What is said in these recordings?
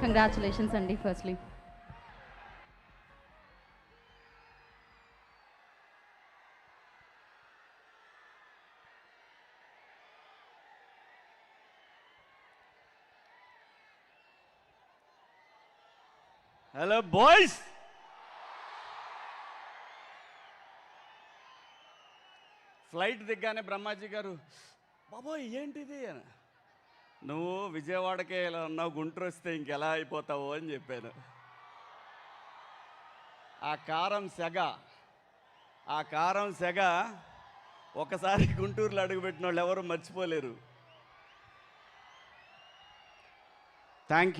Congratulations అండి firstly. Hello boys, flight దిగ్గానే బ్రహ్మాజీ గారు బాబోయ్ ఏంటిది అని, నువ్వు విజయవాడకే ఇలా ఉన్నావు, గుంటూరు వస్తే ఇంకెలా అయిపోతావు అని చెప్పాను. ఆ కారం సెగ ఒకసారి గుంటూరులో అడుగుపెట్టిన వాళ్ళు ఎవరు మర్చిపోలేరు. Thank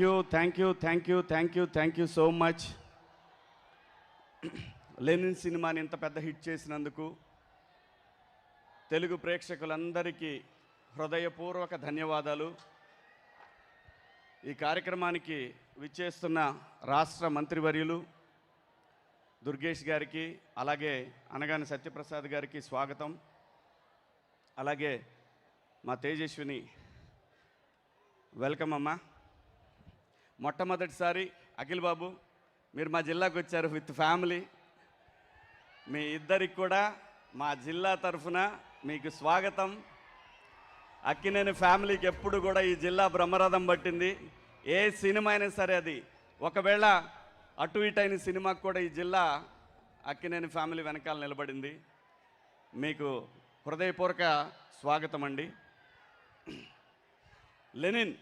you so much. Lenin సినిమాని ఇంత పెద్ద హిట్ చేసినందుకు తెలుగు ప్రేక్షకులందరికీ హృదయపూర్వక ధన్యవాదాలు. ఈ కార్యక్రమానికి విచ్చేస్తున్న రాష్ట్ర మంత్రివర్యులు దుర్గేష్ గారికి, అలాగే అనగాని సత్యప్రసాద్ గారికి స్వాగతం. అలాగే మా తేజస్విని, వెల్కమ్ అమ్మా. మొట్టమొదటిసారి అఖిల్ బాబు మీరు మా జిల్లాకు వచ్చారు విత్ ఫ్యామిలీ. మీ ఇద్దరికి కూడా మా జిల్లా తరఫున మీకు స్వాగతం. అక్కినేని ఫ్యామిలీకి ఎప్పుడు కూడా ఈ జిల్లా బ్రహ్మరథం పట్టింది. ఏ సినిమా అయినా సరే, అది ఒకవేళ అటు ఇటు అయిన సినిమాకు కూడా ఈ జిల్లా అక్కినేని ఫ్యామిలీ వెనకాల నిలబడింది. మీకు హృదయపూర్వక స్వాగతం అండి. లెనిన్.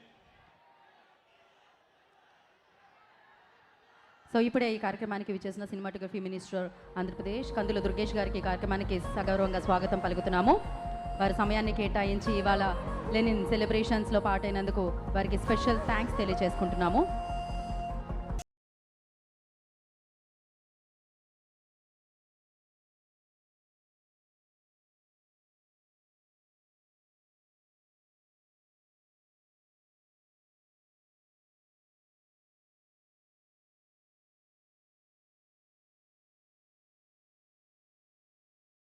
సో ఇప్పుడే ఈ కార్యక్రమానికి విచ్చేసిన సినిమాటోగ్రఫీ మినిస్టర్ ఆంధ్రప్రదేశ్ కందుల దుర్గేష్ గారికి ఈ కార్యక్రమానికి సగౌరవంగా స్వాగతం పలుకుతున్నాము. వారి సమయాన్ని కేటాయించి ఇవాళ లెనిన్ సెలబ్రేషన్స్లో పాటైనందుకు వారికి స్పెషల్ థ్యాంక్స్ తెలియజేసుకుంటున్నాము.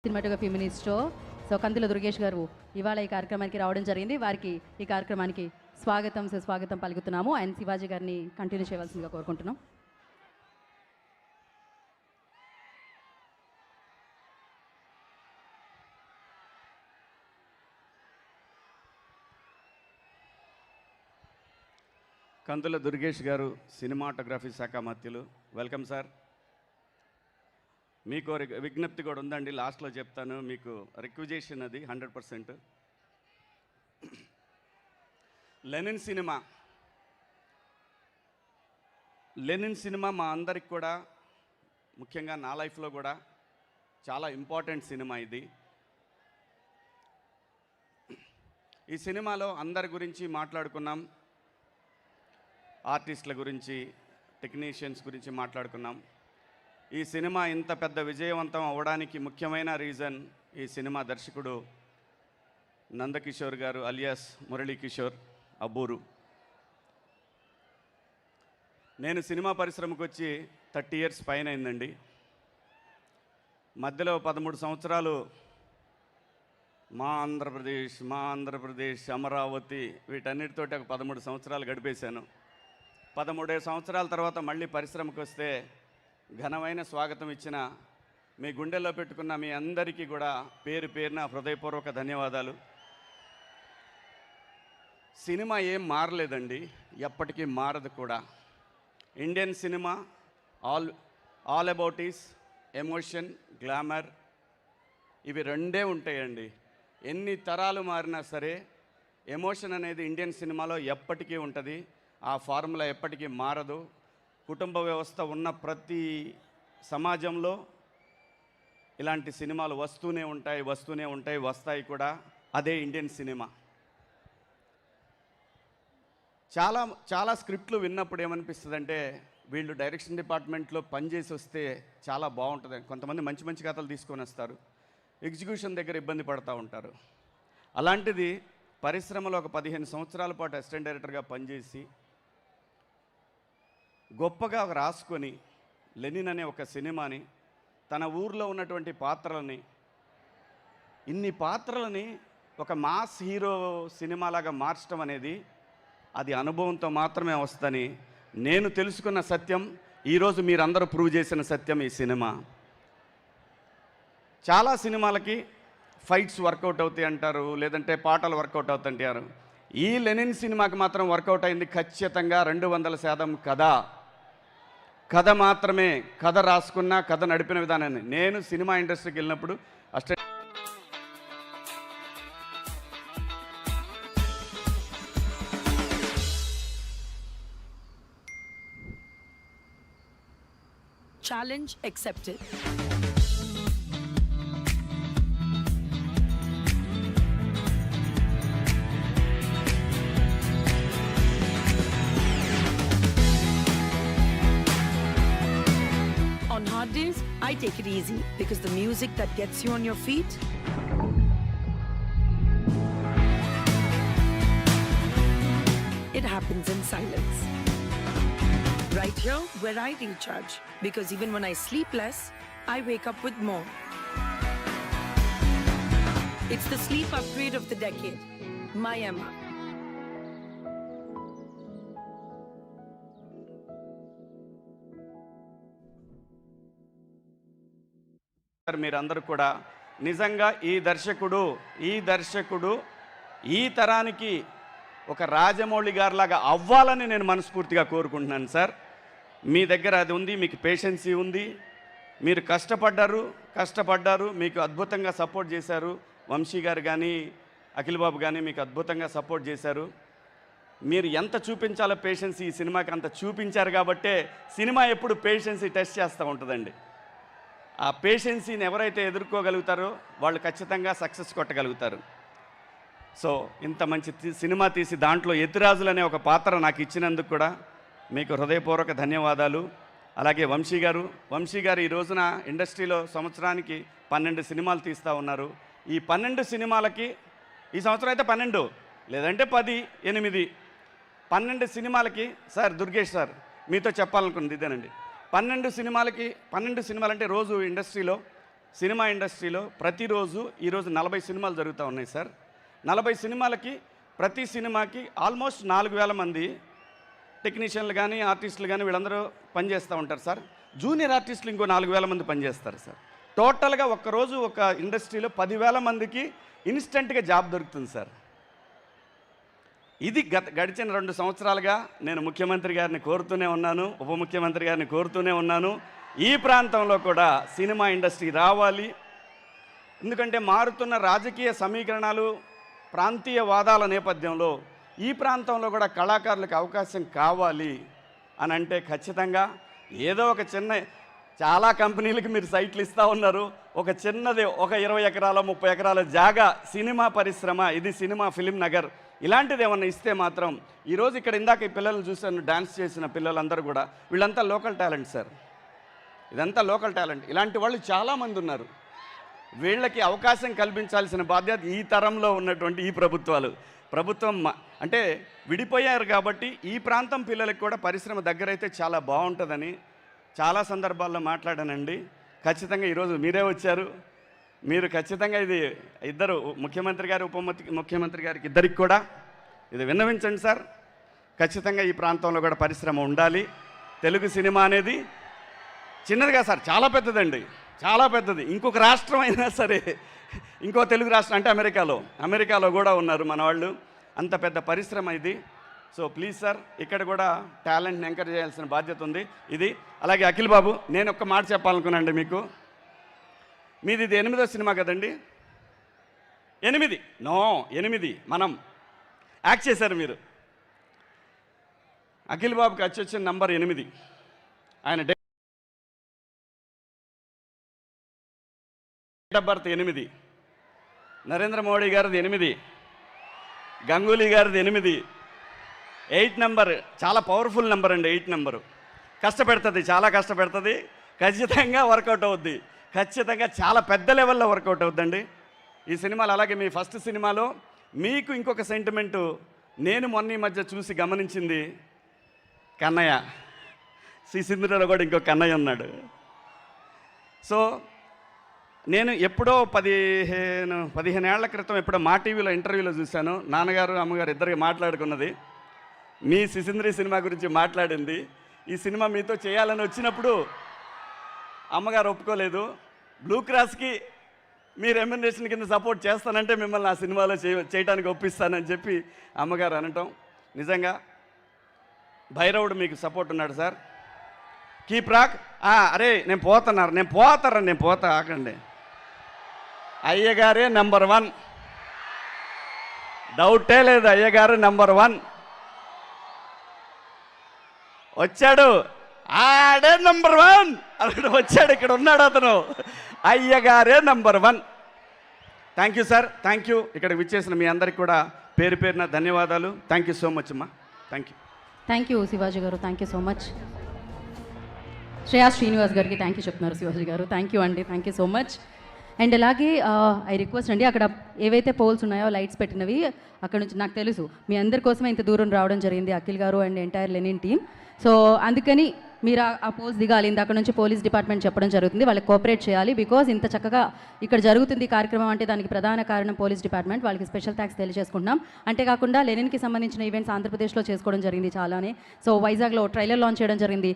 Cinematography minister so Kandula Durgesh గారు ఇవాళ ఈ కార్యక్రమానికి రావడం జరిగింది. వారికి ఈ కార్యక్రమానికి సుస్వాగతం పలుకుతున్నాము. ఆయన శివాజీ గారిని కంటిన్యూ చేయవలసిందిగా కోరుకుంటున్నాం. కందుల దుర్గేష్ గారు సినిమాటోగ్రఫీ శాఖ మంత్రులు, వెల్కమ్ సార్. మీకు విజ్ఞప్తి కూడా ఉందండి, లాస్ట్లో చెప్తాను. మీకు రిక్విజేషన్ అది 100%. లెనిన్ సినిమా మా అందరికి కూడా, ముఖ్యంగా నా లైఫ్లో కూడా చాలా ఇంపార్టెంట్ సినిమా ఇది. ఈ సినిమాలో అందరి గురించి మాట్లాడుకున్నాం, ఆర్టిస్టుల గురించి, టెక్నీషియన్స్ గురించి మాట్లాడుకున్నాం. ఈ సినిమా ఇంత పెద్ద విజయవంతం అవ్వడానికి ముఖ్యమైన రీజన్ ఈ సినిమా దర్శకుడు నందకిషోర్ గారు అలియాస్ మురళీకిషోర్ అబ్బూరు. నేను సినిమా పరిశ్రమకు వచ్చి 30 years పైన అయిందండి. మధ్యలో 13 సంవత్సరాలు మా ఆంధ్రప్రదేశ్ అమరావతి వీటన్నిటితోటి ఒక 13 సంవత్సరాలు గడిపేశాను. 13 సంవత్సరాల తర్వాత మళ్ళీ పరిశ్రమకు వస్తే ఘనమైన స్వాగతం ఇచ్చిన మీ గుండెల్లో పెట్టుకున్న మీ అందరికీ కూడా పేరు పేరున హృదయపూర్వక ధన్యవాదాలు. సినిమా ఏం మారలేదండి, ఎప్పటికీ మారదు కూడా. Indian cinema all about is emotion, glamour, ఇవి రెండే ఉంటాయండి. ఎన్ని తరాలు మారినా సరే ఎమోషన్ అనేది ఇండియన్ సినిమాలో ఎప్పటికీ ఉంటుంది. ఆ ఫార్ములా ఎప్పటికీ మారదు. కుటుంబ వ్యవస్థ ఉన్న ప్రతి సమాజంలో ఇలాంటి సినిమాలు వస్తూనే ఉంటాయి, వస్తాయి కూడా. అదే ఇండియన్ సినిమా. చాలా స్క్రిప్ట్లు విన్నప్పుడు ఏమనిపిస్తుందంటే, వీళ్ళు డైరెక్షన్ డిపార్ట్మెంట్లో పనిచేసి వస్తే చాలా బాగుంటుంది. కొంతమంది మంచి కథలు తీసుకొని వస్తారు, ఎగ్జిక్యూషన్ దగ్గర ఇబ్బంది పడుతూ ఉంటారు. అలాంటిది పరిశ్రమలో ఒక 15 సంవత్సరాల పాటు అసిస్టెంట్ డైరెక్టర్గా పనిచేసి గొప్పగా రాసుకొని లెనిన్ అనే ఒక సినిమాని, తన ఊర్లో ఉన్నటువంటి ఇన్ని పాత్రలని ఒక మాస్ హీరో సినిమాలాగా మార్చడం అనేది అది అనుభవంతో మాత్రమే వస్తుందని నేను తెలుసుకున్న సత్యం, ఈరోజు మీరందరూ ప్రూవ్ చేసిన సత్యం ఈ సినిమా. చాలా సినిమాలకి ఫైట్స్ వర్కౌట్ అవుతాయి అంటారు, లేదంటే పాటలు వర్కౌట్ అవుతాయంటారు. ఈ లెనిన్ సినిమాకి మాత్రం వర్కౌట్ అయింది ఖచ్చితంగా 200% కథ మాత్రమే. కథ రాసుకున్న, కథ నడిపిన విధానాన్ని. నేను సినిమా ఇండస్ట్రీకి వెళ్ళినప్పుడు Challenge accepted. On hard days, I take it easy because the music that gets you on your feet it happens in silence. Right here, where I recharge. Because even when I sleep less, I wake up with more. It's the sleep upgrade of the decade. My Emma. మీరందరూ కూడా నిజంగా ఈ దర్శకుడు ఈ తరానికి ఒక రాజమౌళి గారిలాగా అవ్వాలని నేను మనస్ఫూర్తిగా కోరుకుంటున్నాను సార్. మీ దగ్గర అది ఉంది, మీకు పేషెన్సీ ఉంది, మీరు కష్టపడ్డారు, మీకు అద్భుతంగా సపోర్ట్ చేశారు. వంశీ గారు కానీ అఖిల్ బాబు కానీ మీకు అద్భుతంగా సపోర్ట్ చేశారు. మీరు ఎంత చూపించాలో పేషెన్సీ ఈ సినిమాకి అంత చూపించారు కాబట్టే సినిమా ఎప్పుడు పేషెన్సీ టెస్ట్ చేస్తూ ఉంటుందండి. ఆ పేషెన్సీని ఎవరైతే ఎదుర్కోగలుగుతారో వాళ్ళు ఖచ్చితంగా సక్సెస్ కొట్టగలుగుతారు. సో ఇంత మంచి సినిమా తీసి దాంట్లో యతిరాజులు అనే ఒక పాత్ర నాకు ఇచ్చినందుకు కూడా మీకు హృదయపూర్వక ధన్యవాదాలు. అలాగే వంశీ గారు ఈ రోజున ఇండస్ట్రీలో సంవత్సరానికి 12 సినిమాలు తీస్తూ ఉన్నారు. ఈ 12 సినిమాలకి ఈ సంవత్సరం అయితే 12 లేదంటే 10, 8, 12 సినిమాలకి సార్ దుర్గేష్ సార్ మీతో చెప్పాలనుకున్నది ఇదేనండి. 12 సినిమాలు అంటే రోజు సినిమా ఇండస్ట్రీలో ప్రతిరోజు ఈరోజు 40 సినిమాలు జరుగుతూ ఉన్నాయి సార్. 40 సినిమాలకి ప్రతి సినిమాకి ఆల్మోస్ట్ 4000 మంది టెక్నీషియన్లు కానీ ఆర్టిస్టులు కానీ వీళ్ళందరూ పనిచేస్తూ ఉంటారు సార్. జూనియర్ ఆర్టిస్టులు ఇంకో 4000 మంది పనిచేస్తారు సార్. టోటల్గా ఒక్కరోజు ఒక ఇండస్ట్రీలో 10,000 మందికి ఇన్స్టెంట్గా జాబ్ దొరుకుతుంది సార్. ఇది గడిచిన 2 సంవత్సరాలుగా నేను ముఖ్యమంత్రి గారిని కోరుతూనే ఉన్నాను, ఉప ముఖ్యమంత్రి గారిని కోరుతూనే ఉన్నాను. ఈ ప్రాంతంలో కూడా సినిమా ఇండస్ట్రీ రావాలి. ఎందుకంటే మారుతున్న రాజకీయ సమీకరణాలు, ప్రాంతీయ వాదాల నేపథ్యంలో ఈ ప్రాంతంలో కూడా కళాకారులకు అవకాశం కావాలి అని అంటే ఖచ్చితంగా ఏదో ఒక చాలా కంపెనీలకు మీరు సైట్లు ఇస్తూ ఉన్నారు. ఒక చిన్నది ఒక 20 ఎకరాల 30 ఎకరాల జాగా సినిమా పరిశ్రమ, ఇది సినిమా ఫిలిం నగర్ ఇలాంటిది ఏమన్నా ఇస్తే మాత్రం ఈరోజు ఇక్కడ ఇందాక ఈ పిల్లల్ని చూశాను, డ్యాన్స్ చేసిన పిల్లలందరూ కూడా వీళ్ళంతా లోకల్ టాలెంట్ సార్. ఇదంతా లోకల్ టాలెంట్. ఇలాంటి వాళ్ళు చాలామంది ఉన్నారు. వీళ్ళకి అవకాశం కల్పించాల్సిన బాధ్యత ఈ తరంలో ఉన్నటువంటి ఈ ప్రభుత్వం అంటే విడిపోయారు కాబట్టి ఈ ప్రాంతం పిల్లలకు కూడా పరిశ్రమ దగ్గరైతే చాలా బాగుంటుందని చాలా సందర్భాల్లో మాట్లాడానండి. ఖచ్చితంగా ఈరోజు మీరే వచ్చారు. మీరు ఖచ్చితంగా ఇది ఇద్దరు ముఖ్యమంత్రి గారు ఉప ముఖ్యమంత్రి గారికి ఇద్దరికి కూడా ఇది విన్నవించండి సార్. ఖచ్చితంగా ఈ ప్రాంతంలో కూడా పరిశ్రమ ఉండాలి. తెలుగు సినిమా అనేది చిన్నదిగా సార్, చాలా పెద్దదండి, చాలా పెద్దది. ఇంకొక రాష్ట్రం అయినా సరే, ఇంకో తెలుగు రాష్ట్రం అంటే అమెరికాలో కూడా ఉన్నారు మన వాళ్ళు. అంత పెద్ద పరిశ్రమ ఇది. సో ప్లీజ్ సార్, ఇక్కడ కూడా టాలెంట్ని ఎంకరేజ్ చేయాల్సిన బాధ్యత ఉంది. ఇది అలాగే అఖిల్ బాబు, నేను ఒక్క మాట చెప్పాలనుకున్నానండి మీకు. మీది ఇది 8వ సినిమా కదండి? 8 మనం యాక్ట్ చేశారు మీరు. అఖిల్ బాబుకి వచ్చిన నంబర్ 8. ఆయన date of birth 8. Narendra Modi గారిది 8, గంగూలీ గారిది 8. 8 నెంబర్ చాలా పవర్ఫుల్ నెంబర్ అండి. 8 నెంబరు కష్టపెడుతుంది, చాలా కష్టపెడుతుంది. ఖచ్చితంగా వర్కౌట్ అవుద్ది. ఖచ్చితంగా చాలా పెద్ద లెవెల్లో వర్కౌట్ అవుద్దండి ఈ సినిమాలు. అలాగే మీ ఫస్ట్ సినిమాలో మీకు ఇంకొక సెంటిమెంటు నేను మొన్న ఈ మధ్య చూసి గమనించింది, కన్నయ్య. సింధులో కూడా ఇంకో కన్నయ్య ఉన్నాడు. సో నేను ఎప్పుడో 15 ఏళ్ల క్రితం ఎప్పుడో మా టీవీలో ఇంటర్వ్యూలో చూశాను. నాన్నగారు అమ్మగారు ఇద్దరికి మాట్లాడుకున్నది. మీ సిసింద్రి సినిమా గురించి మాట్లాడింది. ఈ సినిమా మీతో చేయాలని వచ్చినప్పుడు అమ్మగారు ఒప్పుకోలేదు. బ్లూ క్రాస్కి మీ రెమ్యునరేషన్ కింద సపోర్ట్ చేస్తానంటే మిమ్మల్ని ఆ సినిమాలో చేయడానికి ఒప్పిస్తానని చెప్పి అమ్మగారు అనటం. నిజంగా భైరవుడు మీకు సపోర్ట్ ఉన్నాడు సార్. Keep rock. అరే నేను పోతా ఆకండి. అయ్యగారే నెంబర్ 1, డౌటే లేదు. అయ్యగారు నెంబర్ 1 వచ్చాడు. ఆడే నెంబర్ 1 అక్కడ వచ్చాడు. ఇక్కడ ఉన్నాడు అతను. అయ్యగారే number 1. Thank you sir, thank you. ఇక్కడికి విచ్చేసిన మీ అందరికి కూడా పేరు పేరున ధన్యవాదాలు. థ్యాంక్ యూ సో మచ్ అమ్మా. Thank you. Thank you Shivaji గారు, thank you so much. Shreya Srinivas గారికి థ్యాంక్ యూ చెప్తున్నారు శివాజీ గారు. థ్యాంక్ యూ అండి, thank you so much. And అలాగే ఐ రిక్వెస్ట్ అండి, అక్కడ ఏవైతే పోల్స్ ఉన్నాయో లైట్స్ పెట్టినవి అక్కడ నుంచి నాకు తెలుసు మీ అందరి కోసమే ఇంత దూరం రావడం జరిగింది, అఖిల్ గారు and entire Lenin team. So అందుకని మీరు ఆ పోల్స్ దిగాలి. అక్కడ నుంచి పోలీస్ డిపార్ట్మెంట్ చెప్పడం జరుగుతుంది, వాళ్ళకి కోఆపరేట్ చేయాలి. బికాజ్ ఇంత చక్కగా ఇక్కడ జరుగుతుంది కార్యక్రమం అంటే దానికి ప్రధాన కారణం పోలీస్ డిపార్ట్మెంట్. వాళ్ళకి స్పెషల్ థ్యాంక్స్ తెలియజేసుకుంటున్నాం. అంతేకాకుండా లెనిన్కి సంబంధించిన ఈవెంట్స్ ఆంధ్రప్రదేశ్లో చేసుకోవడం జరిగింది చాలానే. సో వైజాగ్లో ట్రైలర్ లాంచ్ చేయడం జరిగింది.